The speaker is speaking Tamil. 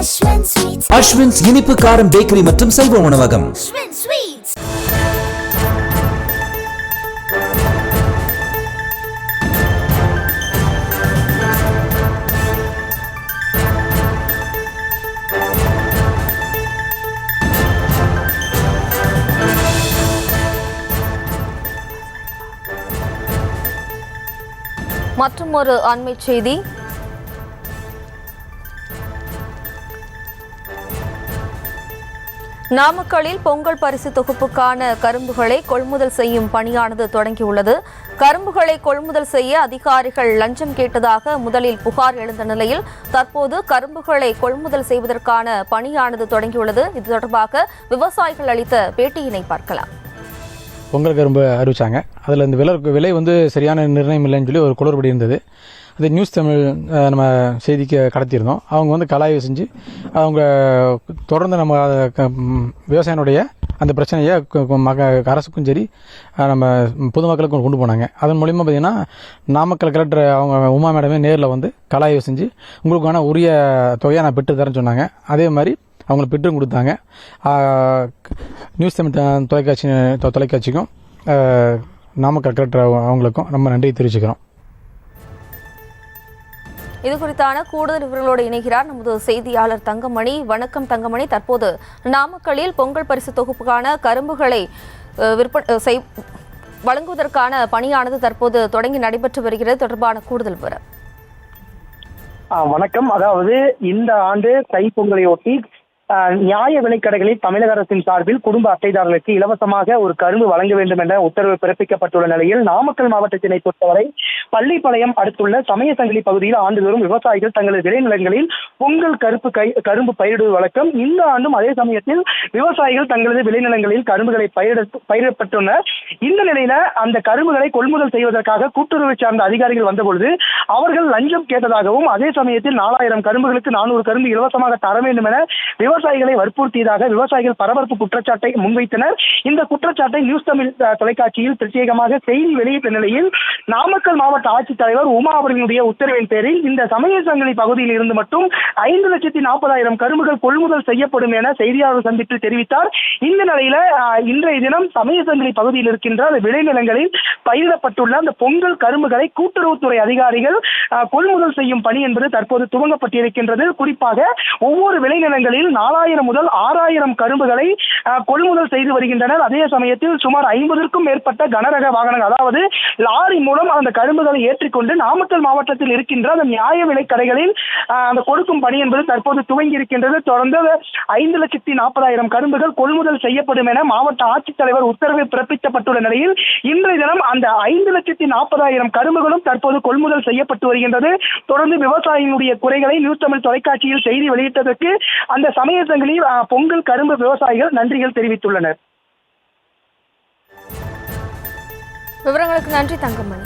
அஸ்வின்ஸ் இனிப்பு காரம் பேக்கரி மற்றும் செல்வ உணவகம். மற்றும் ஒரு அண்மை செய்தி. நாமக்கல்லில் பொங்கல் பரிசு தொகுப்புக்கான கரும்புகளை கொள்முதல் செய்யும் பணியானது தொடங்கியுள்ளது. கரும்புகளை கொள்முதல் செய்ய அதிகாரிகள் லஞ்சம் கேட்டதாக முதலில் புகார் எழுந்த நிலையில் தற்போது கரும்புகளை கொள்முதல் செய்வதற்கான பணியானது தொடங்கியுள்ளது. இது தொடர்பாக விவசாயிகள் அளித்த பேட்டியினை பார்க்கலாம். பொங்கல் கரும்பு அறிவிச்சாங்க. அதில் இந்த விலை வந்து சரியான நிர்ணயம் இல்லைன்னு சொல்லி ஒரு குளறுபடி இருந்தது. அது நியூஸ் தமிழ் நம்ம செய்திக்கு கடத்தியிருந்தோம். அவங்க வந்து கலாய்வு செஞ்சு அவங்க தொடர்ந்து நம்ம விவசாயினுடைய அந்த பிரச்சனையை அரசுக்கும் சரி நம்ம பொதுமக்களுக்கும் கொண்டு போனாங்க. அதன் மூலிமா பார்த்திங்கன்னா நாமக்கல் கலெக்டர் அவங்க உமா மேடமே நேரில் வந்து கலாய்வு செஞ்சு உங்களுக்கான உரிய தொகையை நான் பெற்று தரேன்னு சொன்னாங்க. அதே மாதிரி அவங்களுக்கு பெற்றும் கொடுத்தாங்க. நியூஸ் தமிழ் தொலைக்காட்சிக்கும் நாமக்கல் கலெக்டர் அவங்களுக்கும் நம்ம நன்றி தெரிவிச்சுக்கிறோம். இது குறித்தான கூடுதல் விவரங்களோடு இணைகிறார் நமது செய்தியாளர் தங்கமணி. வணக்கம் தங்கமணி. தற்போது நாமக்கல்லில் பொங்கல் பரிசு தொகுப்புக்கான கரும்புகளை வழங்குவதற்கான பணியானது தற்போது தொடங்கி நடைபெற்று வருகிறது. தொடர்பான கூடுதல் விவரம். வணக்கம். அதாவது இந்த ஆண்டு தைப்பொங்கலையொட்டி நியாய விலைக்கடைகளில் தமிழக அரசின் சார்பில் குடும்ப அட்டைதாரர்களுக்கு இலவசமாக ஒரு கரும்பு வழங்க வேண்டும் என்ற உத்தரவு பிறப்பிக்கப்பட்டுள்ள நிலையில் நாமக்கல் மாவட்டத்தினை பொறுத்தவரை பள்ளிப்பாளையம் அடுத்துள்ள சமயசங்கிலி பகுதியில் ஆண்டுதோறும் விவசாயிகள் தங்களது விளைநிலங்களில் பொங்கல் கரும்பு பயிரிடுவது வழக்கம். இந்த ஆண்டும் அதே சமயத்தில் விவசாயிகள் தங்களது விளைநிலங்களில் கரும்புகளை பயிரிடப்பட்டுள்ளனர். இந்த நிலையில அந்த கரும்புகளை கொள்முதல் செய்வதற்காக கூட்டுறவை சார்ந்த அதிகாரிகள் வந்தபொழுது அவர்கள் லஞ்சம் கேட்டதாகவும் அதே சமயத்தில் 4000 கரும்புகளுக்கு 400 கரும்பு இலவசமாக தர வேண்டும் என விவசாயிகளை வற்புறுத்தியதாக விவசாயிகள் பரபரப்பு குற்றச்சாட்டை முன்வைத்தனர். இந்த குற்றச்சாட்டை நியூஸ் தமிழ் தொலைக்காட்சியில் பிரத்யேகமாக செய்தி வெளியிட்ட நிலையில் நாமக்கல் மாவட்ட ஆட்சித்தலைவர் உமா அவர்களுடைய உத்தரவின் பேரில் இந்த சமயசங்கிலி பகுதியில் இருந்து மட்டும் 5,40,000 கரும்புகள் கொள்முதல் செய்யப்படும் என செய்தியாளர் சந்திப்பில் தெரிவித்தார். இந்த நிலையில இன்றைய தினம் சமயசங்கிலி பகுதியில் இருக்கின்ற விளைநிலங்களில் பயிரிடப்பட்டுள்ள அந்த பொங்கல் கரும்புகளை கூட்டுறவுத்துறை அதிகாரிகள் கொள்முதல் செய்யும் பணி என்பது தற்போது துவங்கப்பட்டிருக்கின்றது. குறிப்பாக ஒவ்வொரு விளைநிலங்களில் 4000 முதல் 6000 கரும்புகளை கொள்முதல் செய்து வருகின்றனர். அதே சமயத்தில் சுமார் 50க்கும் மேற்பட்ட கனரக வாகனங்கள் அதாவது லாரி மூலம் அந்த கரும்புகளை ஏற்றிக்கொண்டு நாமக்கல் மாவட்டத்தில் இருக்கின்ற அந்த நியாய விலை கடைகளில் அந்த கொடுக்கும் பணி என்பது தற்போது துவங்கி இருக்கின்றது. தொடர்ந்து 5,40,000 கரும்புகள் கொள்முதல் செய்யப்படும் என மாவட்ட ஆட்சித்தலைவர் உத்தரவு பிறப்பிக்கப்பட்டுள்ள நிலையில் இன்றைய தினம் அந்த 5,40,000 கரும்புகளும் தற்போது கொள்முதல் செய்யப்பட்டு வருகின்றது. தொடர்ந்து விவசாயிகளுடைய குறைகளை நியூஸ் தமிழ் தொலைக்காட்சியில் செய்தி வெளியிட்டதற்கு அந்த சமயசங்கிலில் பொங்கல் கரும்பு விவசாயிகள் நன்றிகள் தெரிவித்துள்ளனர். விவரங்களுக்கு நன்றி தங்கமணி.